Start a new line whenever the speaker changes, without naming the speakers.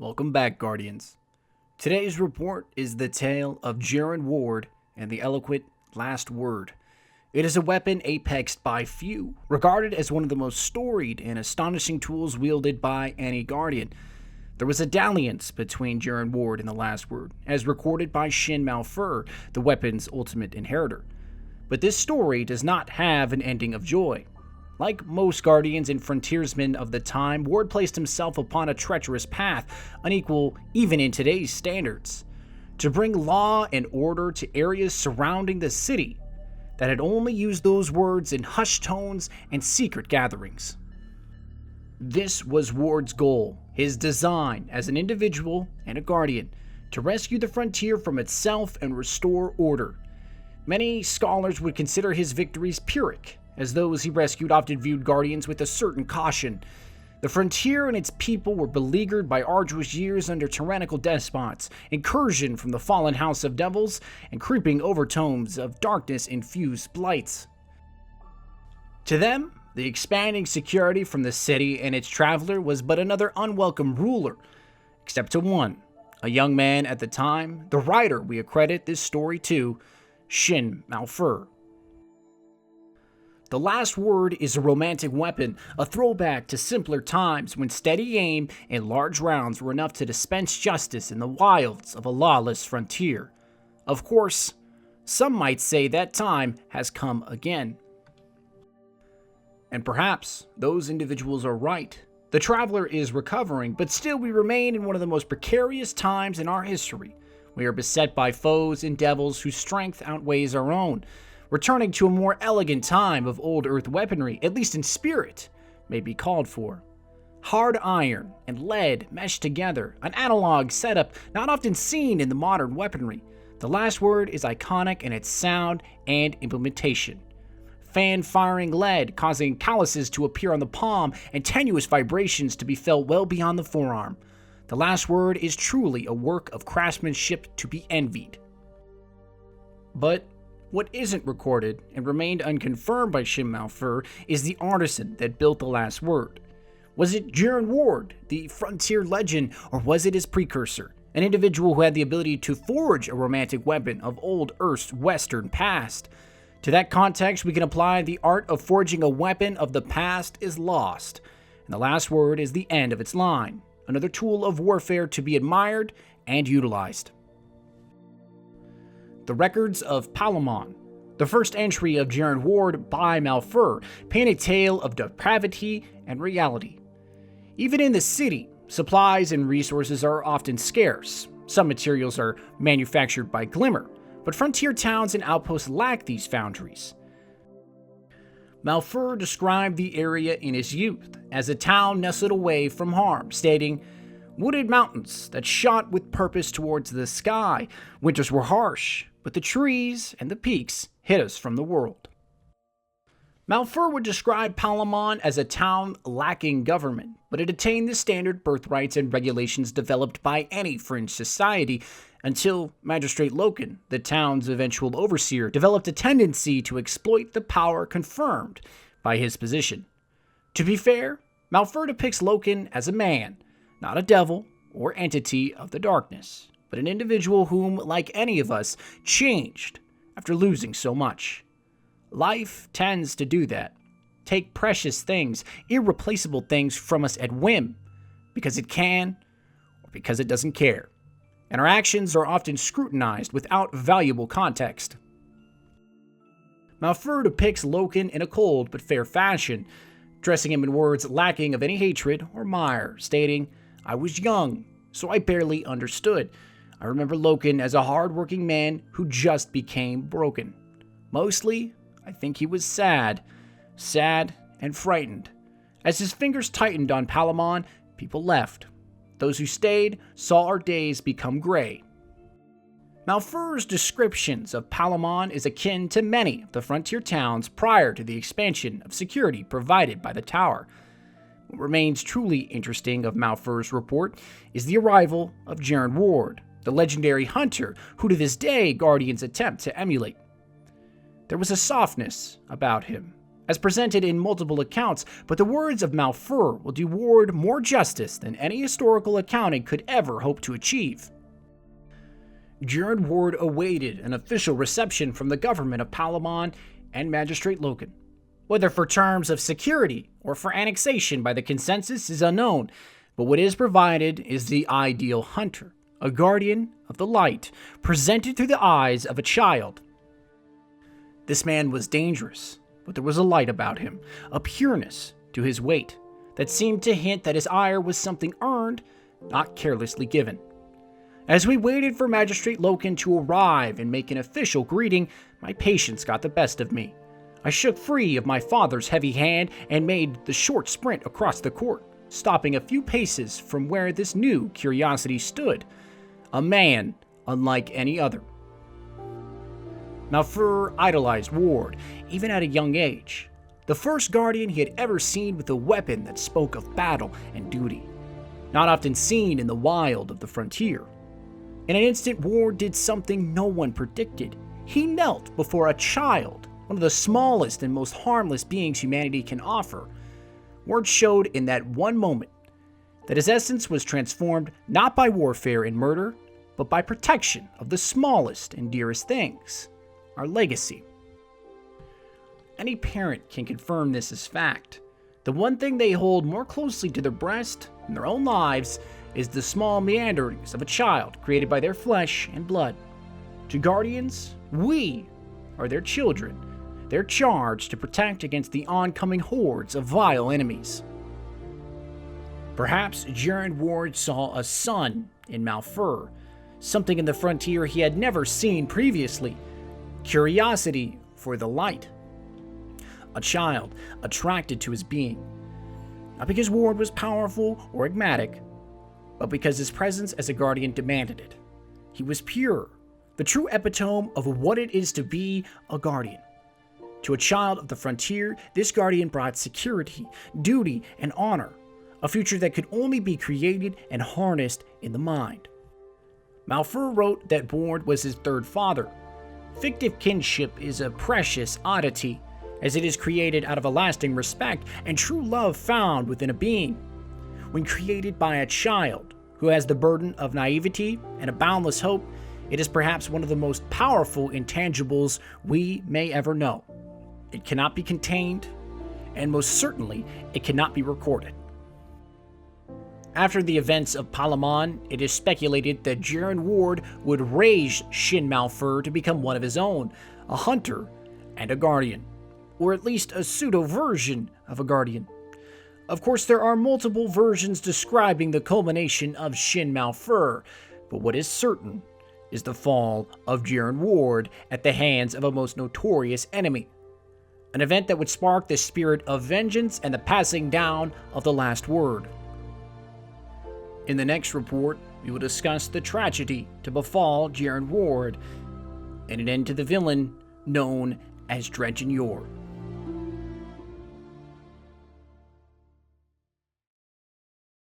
Welcome back, Guardians. Today's report is the tale of Jaren Ward and the eloquent last word. It is a weapon apexed by few, regarded as one of the most storied and astonishing tools wielded by any Guardian. There was a dalliance between Jaren Ward and the last word, as recorded by Shin Malphur, the weapon's ultimate inheritor. But this story does not have an ending of joy. Like most Guardians and frontiersmen of the time, Ward placed himself upon a treacherous path, unequal even in today's standards, to bring law and order to areas surrounding the city that had only used those words in hushed tones and secret gatherings. This was Ward's goal, his design as an individual and a Guardian, to rescue the frontier from itself and restore order. Many scholars would consider his victories Pyrrhic, as those he rescued often viewed Guardians with a certain caution. The frontier and its people were beleaguered by arduous years under tyrannical despots, incursion from the fallen house of devils, and creeping overtones of darkness-infused blights. To them, the expanding security from the city and its traveler was but another unwelcome ruler, except to one, a young man at the time, the writer we accredit this story to, Shin Malphur. The last word is a romantic weapon, a throwback to simpler times when steady aim and large rounds were enough to dispense justice in the wilds of a lawless frontier. Of course, some might say that time has come again. And perhaps those individuals are right. The traveler is recovering, but still we remain in one of the most precarious times in our history. We are beset by foes and devils whose strength outweighs our own. Returning to a more elegant time of old Earth weaponry, at least in spirit, may be called for. Hard iron and lead meshed together, an analog setup not often seen in the modern weaponry. The last word is iconic in its sound and implementation. Fan-firing lead causing calluses to appear on the palm and tenuous vibrations to be felt well beyond the forearm. The last word is truly a work of craftsmanship to be envied. But what isn't recorded and remained unconfirmed by Shin Malphur is the artisan that built the last word. Was it Jaren Ward, the frontier legend, or was it his precursor, an individual who had the ability to forge a romantic weapon of old Earth's western past? To that context, we can apply the art of forging a weapon of the past is lost, and the last word is the end of its line, another tool of warfare to be admired and utilized. The Records of Palamon, the first entry of Jaren Ward by Malphur, paint a tale of depravity and reality. Even in the city, supplies and resources are often scarce. Some materials are manufactured by Glimmer, but frontier towns and outposts lack these foundries. Malphur described the area in his youth as a town nestled away from harm, stating, "Wooded mountains that shot with purpose towards the sky. Winters were harsh, but the trees and the peaks hid us from the world." Malphur would describe Palamon as a town lacking government, but it attained the standard birthrights and regulations developed by any fringe society until Magistrate Loken, the town's eventual overseer, developed a tendency to exploit the power confirmed by his position. To be fair, Malphur depicts Loken as a man, not a devil or entity of the darkness, but an individual whom, like any of us, changed after losing so much. Life tends to do that. Take precious things, irreplaceable things from us at whim, because it can or because it doesn't care. And our actions are often scrutinized without valuable context. Malphur depicts Loken in a cold but fair fashion, dressing him in words lacking of any hatred or mire, stating, "I was young, so I barely understood. I remember Loken as a hard-working man who just became broken. Mostly, I think he was sad and frightened. As his fingers tightened on Palamon, people left. Those who stayed saw our days become gray." Malphur's descriptions of Palamon is akin to many of the frontier towns prior to the expansion of security provided by the tower. What remains truly interesting of Malphur's report is the arrival of Jaren Ward, the legendary hunter who to this day Guardians attempt to emulate. There was a softness about him, as presented in multiple accounts, but the words of Malphur will do Ward more justice than any historical accounting could ever hope to achieve. Jaren Ward awaited an official reception from the government of Palamon and Magistrate Loken. Whether for terms of security or for annexation by the consensus is unknown, but what is provided is the ideal hunter, a guardian of the light, presented through the eyes of a child. This man was dangerous, but there was a light about him, a pureness to his weight, that seemed to hint that his ire was something earned, not carelessly given. As we waited for Magistrate Loken to arrive and make an official greeting, my patience got the best of me. I shook free of my father's heavy hand and made the short sprint across the court, stopping a few paces from where this new curiosity stood, a man unlike any other. Malphur idolized Ward, even at a young age, the first guardian he had ever seen with a weapon that spoke of battle and duty, not often seen in the wild of the frontier. In an instant, Ward did something no one predicted. He knelt before a child, one of the smallest and most harmless beings humanity can offer. Ward showed in that one moment that his essence was transformed not by warfare and murder, but by protection of the smallest and dearest things, our legacy. Any parent can confirm this as fact. The one thing they hold more closely to their breast in their own lives is the small meanderings of a child created by their flesh and blood. To guardians, we are their children. They're charged to protect against the oncoming hordes of vile enemies. Perhaps Jaren Ward saw a son in Malphur, something in the frontier he had never seen previously, curiosity for the light. A child attracted to his being, not because Ward was powerful or enigmatic, but because his presence as a guardian demanded it. He was pure, the true epitome of what it is to be a guardian. To a child of the frontier, this guardian brought security, duty, and honor, a future that could only be created and harnessed in the mind. Malphur wrote that Ward was his third father. Fictive kinship is a precious oddity, as it is created out of a lasting respect and true love found within a being. When created by a child who has the burden of naivety and a boundless hope, it is perhaps one of the most powerful intangibles we may ever know. It cannot be contained, and most certainly it cannot be recorded. After the events of Palamon, it is speculated that Jaren Ward would raise Shin Malphur to become one of his own, a hunter and a guardian, or at least a pseudo-version of a guardian. Of course, there are multiple versions describing the culmination of Shin Malphur, but what is certain is the fall of Jaren Ward at the hands of a most notorious enemy. An event that would spark the spirit of vengeance and the passing down of the last word. In the next report, we will discuss the tragedy to befall Jaren Ward and an end to the villain known as Dredgen Yor.